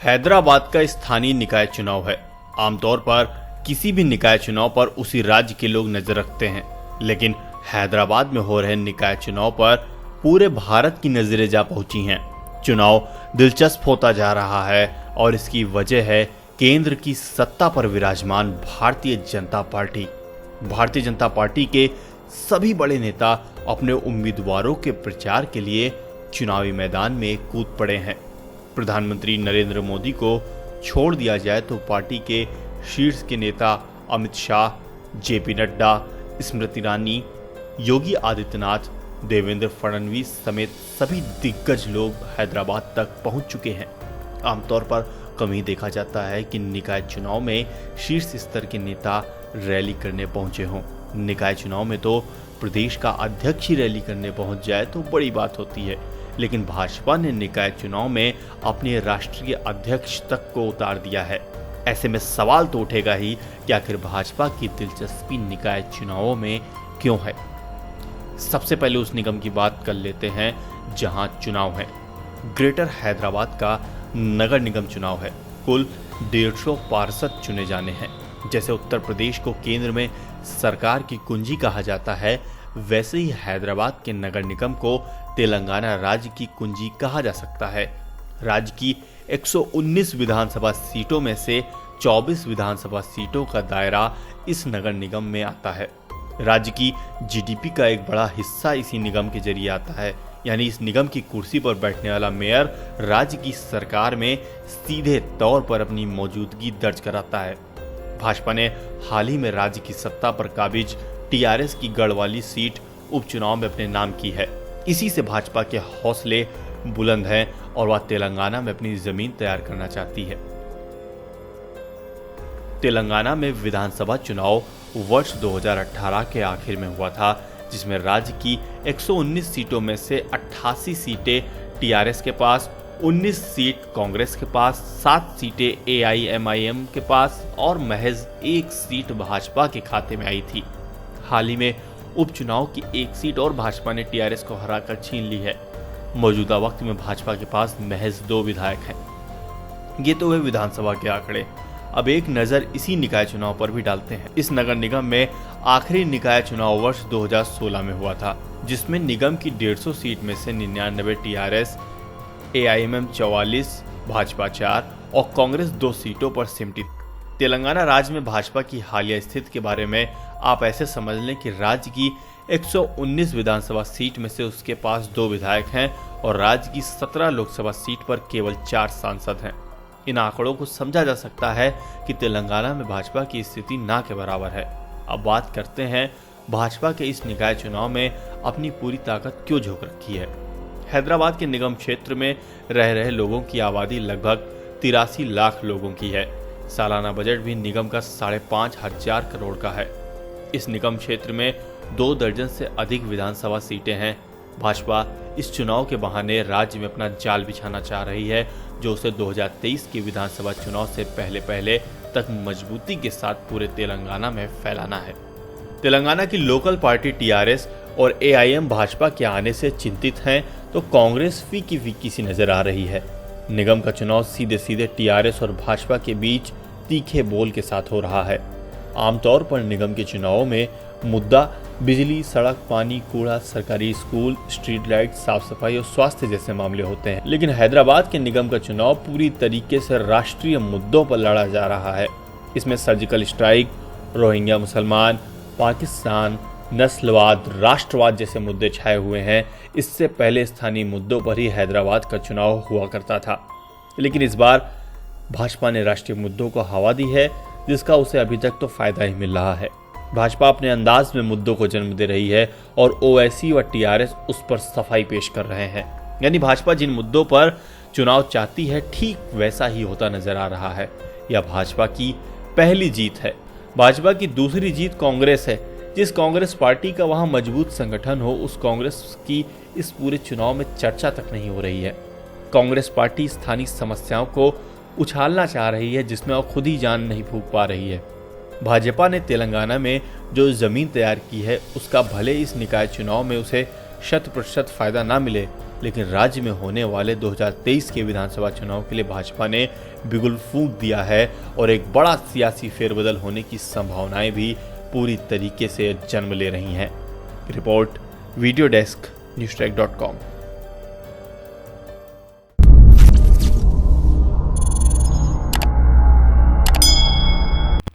हैदराबाद का स्थानीय निकाय चुनाव है। आमतौर पर किसी भी निकाय चुनाव पर उसी राज्य के लोग नजर रखते हैं, लेकिन हैदराबाद में हो रहे निकाय चुनाव पर पूरे भारत की नजरें जा पहुंची हैं। चुनाव दिलचस्प होता जा रहा है और इसकी वजह है केंद्र की सत्ता पर विराजमान भारतीय जनता पार्टी। भारतीय जनता पार्टी के सभी बड़े नेता अपने उम्मीदवारों के प्रचार के लिए चुनावी मैदान में कूद पड़े हैं। प्रधानमंत्री नरेंद्र मोदी को छोड़ दिया जाए तो पार्टी के शीर्ष के नेता अमित शाह, जेपी नड्डा, स्मृति ईरानी, योगी आदित्यनाथ, देवेंद्र फडणवीस समेत सभी दिग्गज लोग हैदराबाद तक पहुंच चुके हैं। आमतौर पर कम ही देखा जाता है कि निकाय चुनाव में शीर्ष स्तर के नेता रैली करने पहुंचे हों। निकाय चुनाव में तो प्रदेश का अध्यक्ष ही रैली करने पहुंच जाए तो बड़ी बात होती है, लेकिन भाजपा ने निकाय चुनाव में अपने राष्ट्रीय अध्यक्ष तक को उतार दिया है। ऐसे में सवाल तो उठेगा ही कि आखिर भाजपा की दिलचस्पी निकाय चुनावों में क्यों है। सबसे पहले उस निगम की बात कर लेते हैं जहां चुनाव है। ग्रेटर हैदराबाद का नगर निगम चुनाव है। कुल 150 पार्षद चुने जाने हैं। जैसे उत्तर प्रदेश को केंद्र में सरकार की कुंजी कहा जाता है, वैसे ही हैदराबाद के नगर निगम को तेलंगाना राज्य की कुंजी कहा जा सकता है। राज्य की 119 विधानसभा सीटों में से 24 विधानसभा सीटों का दायरा इस नगर निगम में आता है। राज्य की जीडीपी का एक बड़ा हिस्सा इसी निगम के जरिए आता है, यानी इस निगम की कुर्सी पर बैठने वाला मेयर राज्य की सरकार में सीधे तौर पर अपनी मौजूदगी दर्ज कराता है। भाजपा ने हाल ही में राज्य की सत्ता पर काबिज टीआरएस की गढ़वाली सीट उपचुनाव में अपने नाम की है। इसी से भाजपा के हौसले बुलंद हैं और वह तेलंगाना में अपनी जमीन तैयार करना चाहती है। तेलंगाना में विधानसभा चुनाव वर्ष 2018 के आखिर में हुआ था, जिसमें राज्य की 119 सीटों में से 88 सीटें टीआरएस के पास, 19 सीट कांग्रेस के पास, 7 सीटें एआईएमआईएम के पास और महज 1 सीट भाजपा के खाते में आई थी। हाल ही में उपचुनाव की 1 सीट और भाजपा ने टीआरएस को हराकर छीन ली है। मौजूदा वक्त में भाजपा के पास महज 2 विधायक हैं। ये तो हुए विधानसभा के आंकड़े। अब एक नजर इसी निकाय चुनाव पर भी डालते हैं। इस नगर निगम में आखिरी निकाय चुनाव वर्ष 2016 में हुआ था, जिसमें निगम की 150 सीट में से 99 टीआरएस, एआईएमएम 44, भाजपा 4 और कांग्रेस 2 सीटों पर सिमटी। तेलंगाना राज्य में भाजपा की हालिया स्थिति के बारे में आप ऐसे समझ लें कि राज्य की 119 विधानसभा सीट में से उसके पास 2 विधायक हैं और राज्य की 17 लोकसभा सीट पर केवल 4 सांसद हैं। इन आंकड़ों को समझा जा सकता है कि तेलंगाना में भाजपा की स्थिति ना के बराबर है। अब बात करते हैं भाजपा के इस निकाय चुनाव में अपनी पूरी ताकत क्यों झोंक रखी है। हैदराबाद के निगम क्षेत्र में रह रहे लोगों की आबादी लगभग 83 लाख लोगों की है। सालाना बजट भी निगम का 5,500 करोड़ का है। इस निगम क्षेत्र में 2 दर्जन से अधिक विधानसभा सीटें हैं। भाजपा इस चुनाव के बहाने राज्य में अपना जाल बिछाना चाह रही है, जो उसे 2023 के विधानसभा चुनाव से पहले तक मजबूती के साथ पूरे तेलंगाना में फैलाना है। तेलंगाना की लोकल पार्टी टीआरएस और एआईएम भाजपा के आने से चिंतित हैं, तो कांग्रेस फीकी सी नजर आ रही है। निगम का चुनाव सीधे टीआरएस और भाजपा के बीच तीखे बोल के साथ हो रहा है। आमतौर पर निगम के चुनावों में मुद्दा बिजली, सड़क, पानी, कूड़ा, सरकारी स्कूल, स्ट्रीट लाइट, साफ सफाई और स्वास्थ्य जैसे मामले होते हैं, लेकिन हैदराबाद के निगम का चुनाव पूरी तरीके से राष्ट्रीय मुद्दों पर लड़ा जा रहा है। इसमें सर्जिकल स्ट्राइक, रोहिंग्या मुसलमान, पाकिस्तान, नस्लवाद, राष्ट्रवाद जैसे मुद्दे छाए हुए हैं। इससे पहले स्थानीय मुद्दों पर ही हैदराबाद का चुनाव हुआ करता था, लेकिन इस बार भाजपा ने राष्ट्रीय मुद्दों को हवा दी है, जिसका उसे अभी तक तो फायदा ही मिल रहा है। भाजपा अपने अंदाज में मुद्दों को जन्म दे रही है और ओवैसी व टीआरएस उस पर सफाई पेश कर रहे हैं। यानी भाजपा जिन मुद्दों पर चुनाव चाहती है, ठीक वैसा ही होता नजर आ रहा है। यह भाजपा की पहली जीत है। भाजपा की दूसरी जीत कांग्रेस है। जिस कांग्रेस पार्टी का वहां मजबूत संगठन हो, उस कांग्रेस की इस पूरे चुनाव में चर्चा तक नहीं हो रही है। कांग्रेस पार्टी स्थानीय समस्याओं को उछालना चाह रही है, जिसमें वो खुद ही जान नहीं फूंक पा रही है। भाजपा ने तेलंगाना में जो जमीन तैयार की है, उसका भले इस निकाय चुनाव में उसे 100% फायदा ना मिले, लेकिन राज्य में होने वाले 2023 के विधानसभा चुनाव के लिए भाजपा ने बिगुल फूंक दिया है और एक बड़ा सियासी फेरबदल होने की संभावनाएं भी पूरी तरीके से जन्म ले रही हैं। Report video desk, newstrek.com।